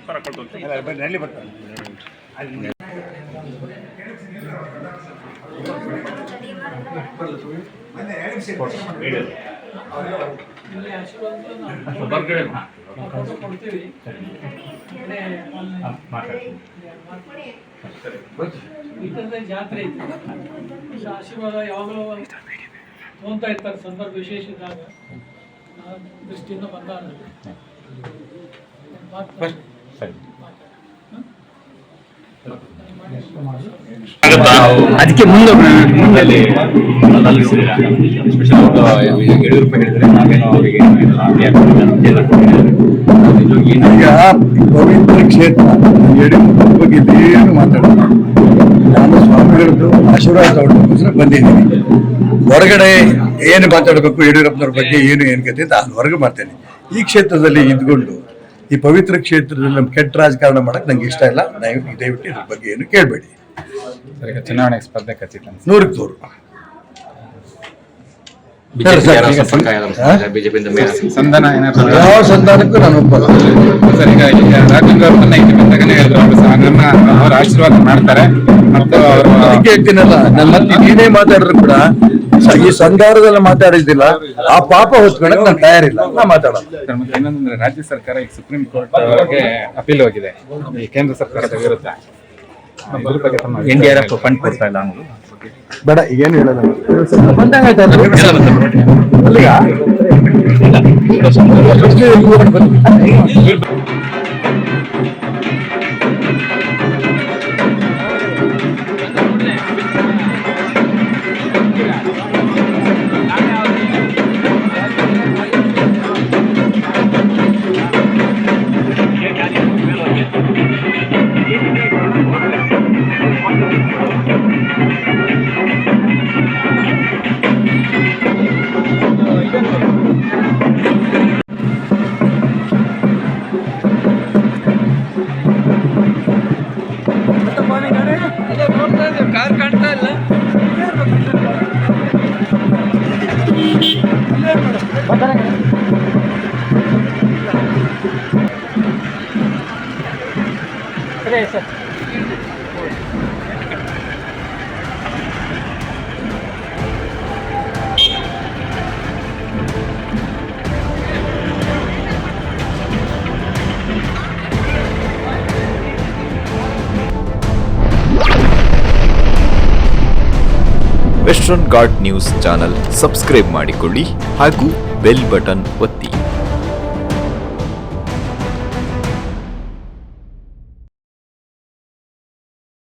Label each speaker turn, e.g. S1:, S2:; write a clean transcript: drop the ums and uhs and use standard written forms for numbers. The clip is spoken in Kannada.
S1: ನಲ್ಲಿ ಬರ್ತಾರೆ
S2: ಜಾತ್ರೆ ಐತಿ ಆಶೀರ್ವಾದ ಯಾವಾಗಲೂ ತೊಗೊಂತಾ ಇರ್ತಾರೆ ಸಂದರ್ಭ ವಿಶೇಷ ಇದ್ದಾಗ ದೃಷ್ಟಿಯಿಂದ ಬಂದ
S3: ಅದಕ್ಕೆ ಮುಂದೆ ಯಡಿಯೂರಪ್ಪ ಹೇಳಿದ್ರೆ ನಾವೇನೋ ಅವರಿಗೆ
S1: ಈಗ ಪವಿತ್ರ ಕ್ಷೇತ್ರ ಯಡಿಯೂರಪ್ಪ ಬಗ್ಗೆ ಏನು ಮಾತಾಡೋದು. ನಾನು ಸ್ವಾಮಿಗಳದ್ದು ಆಶೀರ್ವಾದ ತಗೊಳ್ಳೋದಕ್ಕೋಸ್ಕರ ಬಂದಿದ್ದೀನಿ. ಹೊರಗಡೆ ಏನು ಮಾತಾಡಬೇಕು ಯಡಿಯೂರಪ್ಪನವ್ರ ಬಗ್ಗೆ ಏನು ಕತೆ ಅಂತ ನಾನು ಹೊರಗೆ ಮಾಡ್ತೇನೆ. ಈ ಕ್ಷೇತ್ರದಲ್ಲಿ ಇದ್ಕೊಂಡು ಈ ಪವಿತ್ರ ಕ್ಷೇತ್ರದಲ್ಲಿ ನಮ್ಮ ಕೆಟ್ಟ ರಾಜಕಾರಣ ಮಾಡಕ್ಕೆ ನಂಗೆ ಇಷ್ಟ ಇಲ್ಲ. ದಯವಿಟ್ಟು ಇದ್ರ ಬಗ್ಗೆ ಏನು ಕೇಳಬೇಡಿ.
S3: ಚುನಾವಣೆ ಸ್ಪರ್ಧೆ ಖಚಿತ
S1: 100ಕ್ಕೆ 100. ಯಾವ ಸಂಧಾನಕ್ಕೂ ನಾನು ಒಪ್ಪಲ್ಲ
S3: ಸರ್. ಈಗ ರಾಜೇಂದ್ರ ಅವ್ರ ಆಶೀರ್ವಾದ ಮಾಡ್ತಾರೆ ಮತ್ತು
S1: ಅದಕ್ಕೆ ಹೇಳ್ತೀನಲ್ಲ, ನನ್ನ ನೀನೇ ಮಾತಾಡಿದ್ರು ಕೂಡ ಈ ಸಂಧಾನದಲ್ಲಿ ಮಾತಾಡಿದ್ದಿಲ್ಲ, ಆ ಪಾಪ ಹೊತ್ಕೊಳಕ್ ನಾನು ತಯಾರಿಲ್ಲ, ನಾ ಮಾತಾಡೋಣ.
S3: ಮತ್ತೆ ಇನ್ನೊಂದಂದ್ರೆ ರಾಜ್ಯ ಸರ್ಕಾರ ಈಗ ಸುಪ್ರೀಂ ಕೋರ್ಟ್ಗೆ ಅಪೀಲ್ ಹೋಗಿದೆ ಈ ಕೇಂದ್ರ ಸರ್ಕಾರದ ವಿರುದ್ಧ. NDRF ಫಂಡ್ ಕೊಡ್ತಾ ಇಲ್ಲ ಅನ್ನೋದು
S1: ಬೇಡ, ಈಗೇನು ಹೇಳೋಣ.
S2: ಕಾರ್ ಕಾಣ್ತಾ ಇಲ್ಲ. Sir
S4: Western Guard news channel subscribe ಮಾಡಿಕೊಳ್ಳಿ ಹಾಗೂ ಬೆಲ್ ಬಟನ್ ಒತ್ತಿ.